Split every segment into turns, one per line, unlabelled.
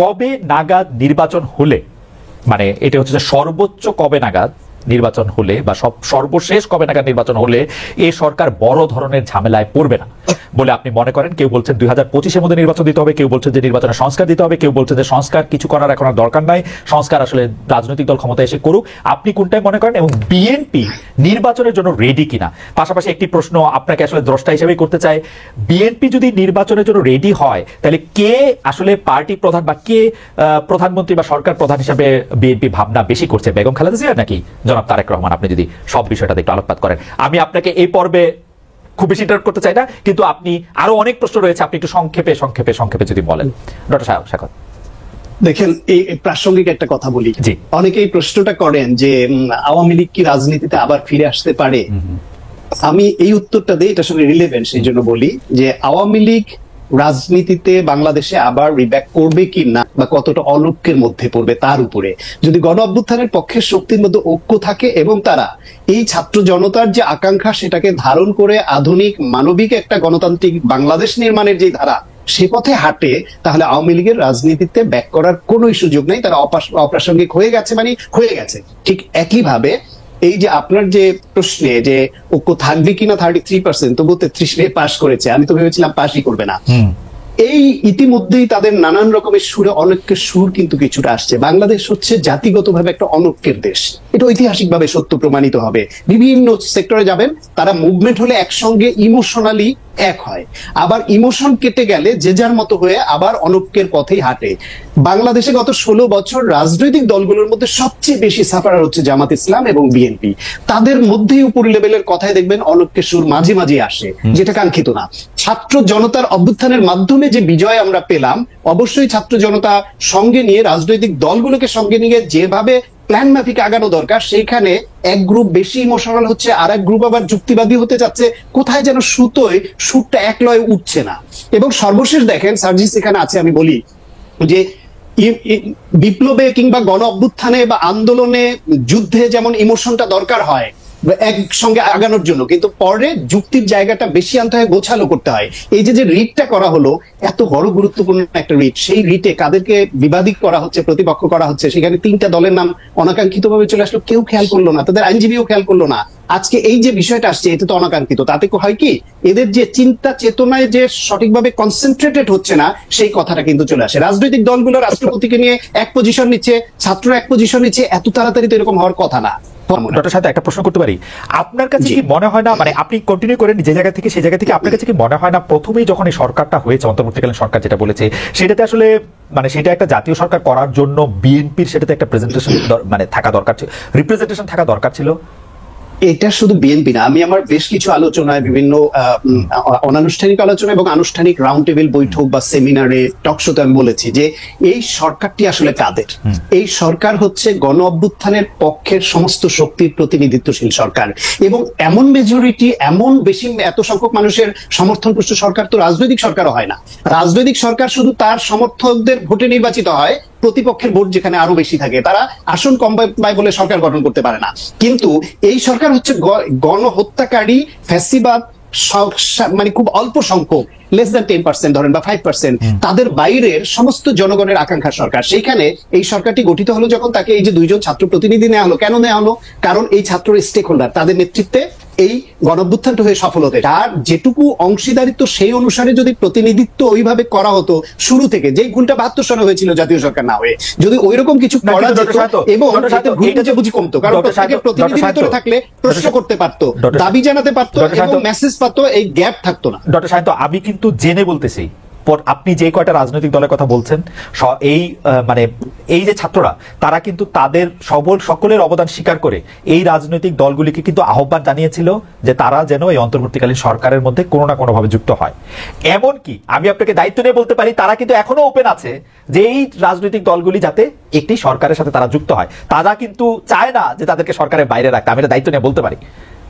কবে নাগাদ নির্বাচন হলে, মানে এটা হচ্ছে যে সর্বোচ্চ কবে নাগাদ নির্বাচন হলে বা সর্বশেষ কবে নাগাদ নির্বাচন হলে এই সরকার বড় ধরনের ঝামেলায় পড়বে না বলে আপনি মনে করেন? কেউ বলছেন 2025-এর মধ্যে নির্বাচন দিতে হবে, কেউ বলছেন যে নির্বাচনের সংস্কার দিতে হবে, কেউ বলছেন যে সংস্কার কিছু করার এখন আর দরকার নাই, সংস্কার আসলে রাজনৈতিক দল ক্ষমতা এসে করুক। আপনি কোনটাই মনে করেন? এবং বিএনপি নির্বাচনের জন্য রেডি কিনা? পাশাপাশি একটি প্রশ্ন আপনাকে আসলে দ্রষ্টা হিসেবেই করতে চাই, বিএনপি যদি নির্বাচনের জন্য রেডি হয় তাহলে কে আসলে পার্টি প্রধান বা কে প্রধানমন্ত্রী বা সরকার প্রধান হিসেবে বিএনপি ভাবনা বেশি করছে, বেগম খালেদা জিয়া নাকি জনাব তারেক রহমান? আপনি যদি সব বিষয়টাতে একটু আলোকপাত করেন। আমি আপনাকে এই পর্বে খুব বেশি ইন্টারাপ্ট করতে চাই না, কিন্তু আপনি আরো অনেক প্রশ্ন রয়েছে, আপনি একটু সংক্ষেপে সংক্ষেপে সংক্ষেপে যদি বলেন। ডক্টর সাখাওয়াত,
দেখেন, এই প্রাসঙ্গিক একটা কথা বলি। অনেকে এই প্রশ্নটা করেন যে আওয়ামী লীগ কি রাজনীতিতে আবার ফিরে আসতে পারে। আমি এই উত্তরটা দিই, এটা আসলে রিলেভেন্ট, সেই জন্য বলি যে আওয়ামী লীগ রাজনীতিতে বাংলাদেশে আবার রিব্যাক করবে কি না বা কতটা অলক্ষ্যের মধ্যে পড়বে তার উপরে। যদি গণ অভ্যুত্থানের পক্ষের শক্তির মধ্যে ঐক্য থাকে এবং তারা এই ছাত্র জনতার যে আকাঙ্ক্ষা সেটাকে ধারণ করে আধুনিক মানবিক একটা গণতান্ত্রিক বাংলাদেশ নির্মাণের যে ধারা সে পথে হাঁটে, তাহলে আওয়ামী লীগের রাজনীতিতে ব্যাক করার কোন সুযোগ নেই। তারা অপ্রাসঙ্গিক হয়ে গেছে, মানে হয়ে গেছে। ঠিক একইভাবে এই যে আপনার যে প্রশ্নে যে ঐক্য থাকবে কিনা 33%, তবু 33 পাস করেছে, আমি তো ভেবেছিলাম পাসই করবে না। এই ইতিমধ্যেই তাদের নানান রকমের সুরে অনৈক্যের সুর কিন্তু কিছুটা আসছে। বাংলাদেশ হচ্ছে জাতিগতভাবে একটা অনৈক্যের দেশ, এটা ঐতিহাসিকভাবে সত্য প্রমাণিত হবে। বিভিন্ন সেক্টরে যাবেন, তারা মুভমেন্ট হলে একসঙ্গে ইমোশনালি এক হয়, আবার ইমোশন কেটে গেলে যে যার মতো হয়ে আবার অনৈক্যের পথেই হাঁটে। বাংলাদেশে গত 16 বছর রাজনৈতিক দলগুলোর মধ্যে সবচেয়ে বেশি সাফারার হচ্ছে জামাত ইসলাম এবং বিএনপি। তাদের মধ্যেই উপরি লেভেলের কথায় দেখবেন অনৈক্যের সুর মাঝে মাঝে আসে, যেটা কাঙ্ক্ষিত না। ছাত্র জনতার অভ্যুত্থানের মাধ্যমে যে বিজয় আমরা পেলাম, অবশ্যই ছাত্র জনতা সঙ্গে নিয়ে রাজনৈতিক দলগুলোকে সঙ্গে নিয়ে যেভাবে প্ল্যান মাফিক আগানো দরকার, সেইখানে এক গ্রুপ বেশি ইমোশনাল হচ্ছে, আর এক গ্রুপ আবার যুক্তিবাদী হতে যাচ্ছে। কোথায় যেন সুতোয় সুরটা এক লয়ে উঠছে না। এবং সর্বশেষ দেখেন, সার্জিস এখানে আছে, আমি বলি যে বিপ্লবে কিংবা গণ অভ্যুত্থানে বা আন্দোলনে যুদ্ধে যেমন ইমোশনটা দরকার হয় একসঙ্গে আগানোর জন্য, কিন্তু পরে যুক্তির জায়গাটা বেশি আনতে হয়, গোছালো করতে হয়। এই যে রিটটা করা হলো, এত বড় গুরুত্বপূর্ণ একটা রিট, সেই রিটে কাদেরকে বিবাদী করা হচ্ছে, প্রতিপক্ষ করা হচ্ছে, সেখানে 3টা দলের নাম অনাকাঙ্ক্ষিত ভাবে চলে আসলো, কেউ খেয়াল করলো না, তাদের আইনজীবীও খেয়াল করলো না। আজকে এই যে বিষয়টা আসছে, এটা তো অনাকাঙ্ক্ষিত। তাতে হয় কি, এদের যে চিন্তা চেতনায় যে সঠিকভাবে কনসেন্ট্রেটেড হচ্ছে না, সেই কথাটা কিন্তু চলে আসে। রাজনৈতিক দলগুলো রাষ্ট্রপতিকে নিয়ে এক পজিশন নিচ্ছে, ছাত্র এক পজিশন নিচ্ছে, এত তাড়াতাড়ি তো এরকম হওয়ার কথা না।
ডক্টর সাহেব, একটা প্রশ্ন করতে পারি? আপনার কাছে কি মনে হয় না, মানে আপনি কন্টিনিউ করেন যে জায়গা থেকে, সেই জায়গা থেকে আপনার কাছে কি মনে হয় না প্রথমেই যখন এই সরকারটা হয়েছে, অন্তর্বর্তীকালীন সরকার যেটা বলেছে, সেটাতে আসলে মানে সেটা একটা জাতীয় সরকার করার জন্য বিএনপির সেটাতে একটা প্রেজেন্টেশন মানে থাকা দরকার ছিল, রিপ্রেজেন্টেশন থাকা দরকার ছিল?
এটা শুধু বিএনপি না, আমি আমার বেশ কিছু আলোচনায়, বিভিন্ন অনানুষ্ঠানিক আলোচনা এবং আনুষ্ঠানিক রাউন্ড টেবিল বৈঠক বা সেমিনারে, টকশোতে আমি বলেছি যে এই সরকারটি আসলে কাদের। এই সরকার হচ্ছে গণ অভ্যুত্থানের পক্ষের সমস্ত শক্তির প্রতিনিধিত্বশীল সরকার, এবং এমন মেজরিটি, এমন বেশি এত সংখ্যক মানুষের সমর্থন পুষ্ট সরকার তো রাজনৈতিক সরকারও হয় না। রাজনৈতিক সরকার শুধু তার সমর্থকদের ভোটে নির্বাচিত হয়, প্রতিপক্ষের ভোট যেখানে আরো বেশি থাকে, তারা আসন কম পায় বলে সরকার গঠন করতে পারে না। কিন্তু এই সরকার হচ্ছে গণহত্যাকারী, ফ্যাসিবাদ, মানে খুব অল্প সংখ্যক, লেস দ্যান 10% ধরেন বা 5%, তাদের বাইরের সমস্ত জনগণের আকাঙ্ক্ষার সরকার। সেইখানে এই সরকারটি গঠিত হলো যখন তাকে এই যে 2জন ছাত্র প্রতিনিধি নেওয়া হলো। কেন নেওয়া হলো? কারণ এই ছাত্র স্টেক হোল্ডার, তাদের নেতৃত্বে এই গণঅভ্যুত্থানটা হয়ে সফল হতে, তার যেটুকু অংশীদারিত্ব সেই অনুসারে যদি প্রতিনিধিত্ব ওইভাবে করা হতো শুরু থেকে, যেই ভুলটা 72 সালে হয়েছিল জাতীয় সরকার না হয়ে, যদি ওইরকম কিছু করা যেত এবং বুঝি কমতো, কারণ প্রতিনিধি ভিতরে থাকলে প্রশ্ন করতে পারতো, দাবি জানাতে পারতো এবং মেসেজ পাতো, এই গ্যাপ থাকতো না।
ডক্টর সাহেব, আমি কিন্তু জেনে বলতেছি, আপনি যে কয়টা রাজনৈতিক দলের কথা বলছেন, এই মানে এই যে ছাত্ররা, তারা কিন্তু তাদের সকলের অবদান স্বীকার করে এই রাজনৈতিক দলগুলিকে কিন্তু আহ্বান জানিয়েছিল যে তারা যেন এই অন্তর্বর্তীকালীন সরকারের মধ্যে কোনো না কোনো ভাবে যুক্ত হয়। এমনকি আমি আপনাকে দায়িত্ব নিয়ে বলতে পারি, তারা কিন্তু এখনো ওপেন আছে যে এই রাজনৈতিক দলগুলি যাতে একটি সরকারের সাথে তারা যুক্ত হয়। তারা কিন্তু চায় না যে তাদেরকে সরকারের বাইরে রাখতে, আমি এটা দায়িত্ব নিয়ে বলতে পারি।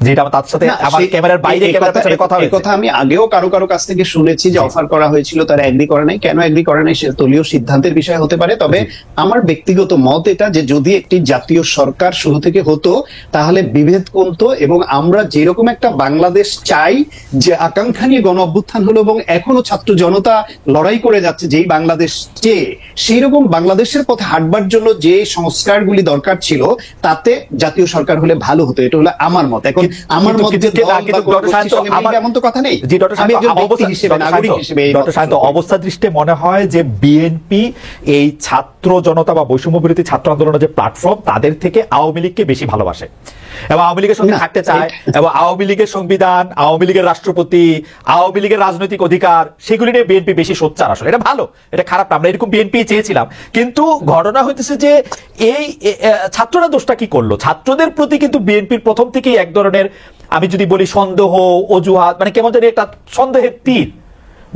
যেটা তার সাথে আমার ক্যামেরার বাইরে ক্যামেরার পেছনে কথা হয়েছে।
কথা আমি আগেও কারো কাছ থেকে শুনেছি যে অফার করা হয়েছিল, তারা এগ্রি করে নাই। কেন এগ্রি করে নাই সে দলীয় সিদ্ধান্তের বিষয় হতে পারে। তবে আমার ব্যক্তিগত মত এটা যে যদি একটি জাতীয় সরকার শুরু থেকে হতো তাহলে বিভেদ কমতো, এবং আমরা যেরকম একটা বাংলাদেশ চাই, যে আকাঙ্ক্ষা নিয়ে গণ অভ্যুত্থান হলো এবং এখনো ছাত্র জনতা লড়াই করে যাচ্ছে যেই বাংলাদেশ চেয়ে, সেই রকম বাংলাদেশের পথে হাঁটবার জন্য যে সংস্কারগুলি দরকার ছিল তাতে জাতীয় সরকার হলে ভালো হতো। এটা হলো আমার মত। এখন আমার মধ্যে এমন তো কথা নেই। আমি একজন ব্যক্তি হিসেবে, নাগরিক হিসেবে
অবস্থা দৃষ্টে মনে হয় যে বিএনপি এই ছাত্র জনতা বা বৈষম্য বিরোধী ছাত্র আন্দোলনের যে প্ল্যাটফর্ম তাদের থেকে আওয়ামী লীগকে বেশি ভালোবাসে এবং আওয়ামী লীগের সঙ্গে থাকতে চায়, এবং আওয়ামী লীগের সংবিধান, আওয়ামী লীগের রাষ্ট্রপতি, আওয়ামী লীগের রাজনৈতিক অধিকার, সেগুলি নিয়ে বিএনপি বেশি সোচ্চার। আসলে এটা ভালো, এটা খারাপ না, আমরা এরকম বিএনপি চেয়েছিলাম। কিন্তু ঘটনা হইতেছে যে এই ছাত্ররা দোষটা কি করলো? ছাত্রদের প্রতি কিন্তু বিএনপির প্রথম থেকেই এক ধরনের, আমি যদি বলি সন্দেহ, অজুহাত, মানে কেমন জানি একটা সন্দেহের তীর,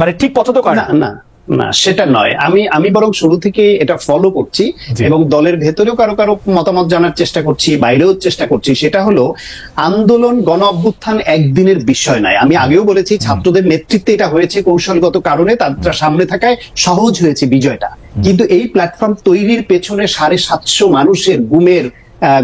মানে ঠিক পছন্দ করে না।
না, সেটা নয়। আমি বরং শুরু থেকে এটা ফলো করছি এবং দলের ভেতরেও কারো কারো মতামত জানার চেষ্টা করছি, বাইরেও চেষ্টা করছি। সেটা হলো আন্দোলন, গণ অভ্যুত্থান একদিনের বিষয় নয়। আমি আগেও বলেছি ছাত্রদের নেতৃত্বে এটা হয়েছে কৌশলগত কারণে, তারা সামনে থাকায় সহজ হয়েছে বিজয়টা। কিন্তু এই প্ল্যাটফর্ম তৈরির পেছনে 750 মানুষের গুমের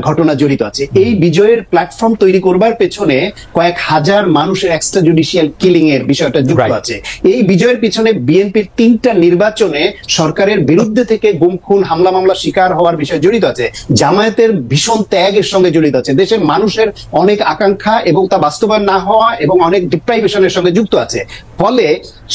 ঘটনা জড়িত আছে। এই বিজয়ের প্ল্যাটফর্ম তৈরি করবার পেছনে কয়েক হাজার মানুষের এক্সট্রা জুডিশিয়াল কিলিং এর বিষয়টা যুক্ত আছে। এই বিজয়ের পিছনে বিএনপির 3টা নির্বাচনে সরকারের বিরুদ্ধে থেকে গুম খুন, হামলা মামলা শিকার হওয়ার বিষয় জড়িত আছে। জামায়াতের ভীষণ ত্যাগের সঙ্গে জড়িত আছে। দেশের মানুষের অনেক আকাঙ্ক্ষা এবং তা বাস্তবায়ন না হওয়া এবং অনেক ডিপ্রাইভেশনের সঙ্গে যুক্ত আছে। ফলে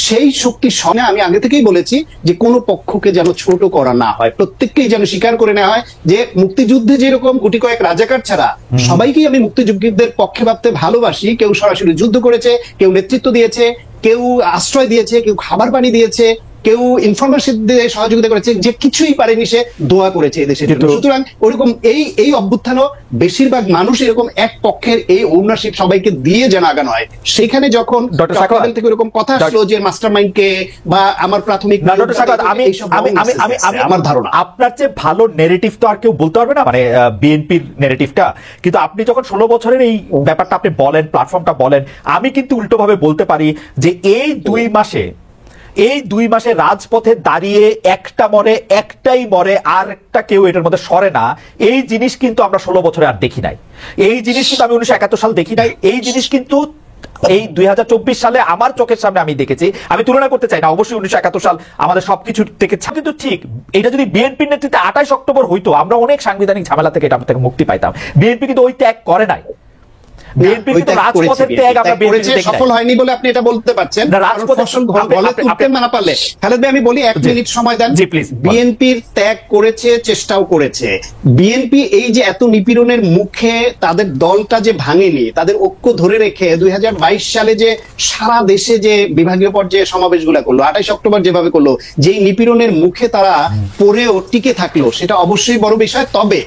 সেই শক্তির সঙ্গে আমি আগে থেকেই বলেছি যে কোনো পক্ষকে যেন ছোট করা না হয়, প্রত্যেককেই যেন স্বীকার করে নেওয়া হয় যে মুক্তিযুদ্ধে যেরকম গুটি কয়েক রাজাকার ছাড়া সবাইকেই আমি মুক্তিযুদ্ধের পক্ষে ভাবতে ভালোবাসি। কেউ সরাসরি যুদ্ধ করেছে, কেউ নেতৃত্ব দিয়েছে, কেউ আশ্রয় দিয়েছে, কেউ খাবার পানি দিয়েছে, কেউ ইনফরমেশন দিয়ে সহযোগিতা করেছে, যে কিছুই পারেনি সে দোয়া করেছে এদেশের জন্য। সুতরাং ওরকম এই অভ্যুত্থানও বেশিরভাগ মানুষ এরকম এক পক্ষের এই ওনারশিপ সবাইকে দিয়ে যেন আগানো হয়। সেখানে যখন থেকে এরকম কথা আসলো যে মাস্টারমাইন্ড কে বা আমার প্রাথমিক, আমার ধারণা
আপনার চেয়ে ভালো নেরেটিভ তো আর কেউ বলতে পারবে না, মানে বিএনপির নেরেটিভটা। কিন্তু আপনি যখন 16 বছরের এই ব্যাপারটা আপনি বলেন, প্ল্যাটফর্মটা বলেন, আমি কিন্তু উল্টো ভাবে বলতে পারি যে এই 2 মাসে রাজপথে দাঁড়িয়ে একটা মরে, একটাই মরে, আর একটা কেউ এটার মধ্যে সরে না, এই জিনিস কিন্তু আমরা 16 বছরে আর দেখি নাই। এই জিনিস কিন্তু আমি 1971 সাল দেখি নাই। এই জিনিস কিন্তু এই 2024 সালে আমার চোখের সামনে আমি দেখেছি। আমি তুলনা করতে চাই না, অবশ্যই 1971 সাল আমাদের সবকিছু থেকে, কিন্তু ঠিক এটা যদি বিএনপির নেতৃত্বে 28 অক্টোবর হইতো, আমরা অনেক সাংবিধানিক ঝামেলা থেকে এটা থেকে মুক্তি পাইতাম। বিএনপি কিন্তু ওই ত্যাগ করে নাই।
সফল হয়নি বলে আপনি এটা বলতে পারছেন। আমি বলি 1 মিনিট সময় দেন। বিএনপির ত্যাগ করেছে, চেষ্টাও করেছে। বিএনপি এই যে এত নিপীড়নের মুখে তাদের দলটা যে ভাঙেনি, তাদের ঐক্য ধরে রেখে 2022 সালে যে সারা দেশে যে বিভাগীয় পর্যায়ে সমাবেশগুলো করলো, 28 অক্টোবর যেভাবে করলো, যেই নিপীড়নের মুখে তারা পড়েও টিকে থাকলো, সেটা অবশ্যই বড় বিষয়। তবে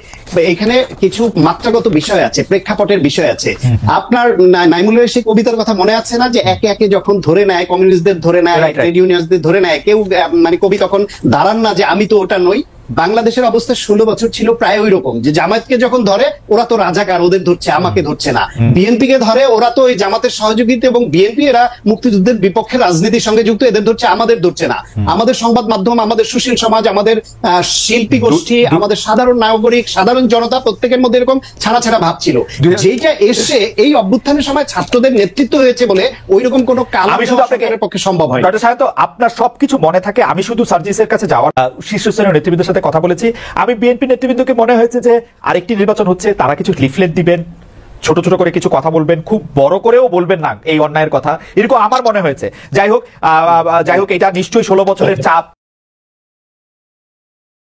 এখানে কিছু মাত্রাগত বিষয় আছে, প্রেক্ষাপটের বিষয় আছে। আপনার নাইমুলের সেই কবিতার কথা মনে আছে না, যে একে একে যখন ধরে নেয়, কমিউনিস্টদের ধরে নেয়, ট্রেড ইউনিয়নদের ধরে নেয়, কেউ মানে কবি তখন দাঁড়ান না যে আমি তো ওটা নই। বাংলাদেশের অবস্থা 16 বছর ছিল প্রায় ওই রকম, যে জামায়াতকে যখন ধরে ওরা তো রাজাকার, ওদের ধরছে, আমাকে ধরছে না। বিএনপি কে ধরে ওরা তো ওই জামাতের সহযোগিতা, এবং বিএনপি এরা মুক্তিযুদ্ধের বিপক্ষে রাজনীতির সঙ্গে যুক্ত, এদের ধরছে, আমাদের ধরছে না। আমাদের সংবাদ মাধ্যম, আমাদের সুশীল সমাজ, আমাদের শিল্পী গোষ্ঠী, আমাদের সাধারণ নাগরিক, সাধারণ জনতা, প্রত্যেকের মধ্যে এরকম ছাড়া ছাড়া ভাব ছিল। যেটা এসে এই অভ্যুত্থানের সময় ছাত্রদের নেতৃত্ব হয়েছে বলে ওই রকম কোনো কালের পক্ষে সম্ভব হয়।
আপনার সবকিছু মনে থাকে। আমি শুধু সার্জিসের কাছে যাওয়ার শীর্ষস্থানীয় নেতৃবৃন্দের সাথে কথা বলেছি। আমি বিএনপি নেতৃবৃন্দকে মনে হয়েছে যে আরেকটি নির্বাচন হচ্ছে, তারা কিছু লিফলেট দিবেন, ছোট ছোট করে কিছু কথা বলবেন, খুব বড় করেও বলবেন না এই অন্যায়ের কথা, এরকম আমার মনে হয়েছে। যাই হোক এটা নিশ্চয়ই 16 বছরের চাপ,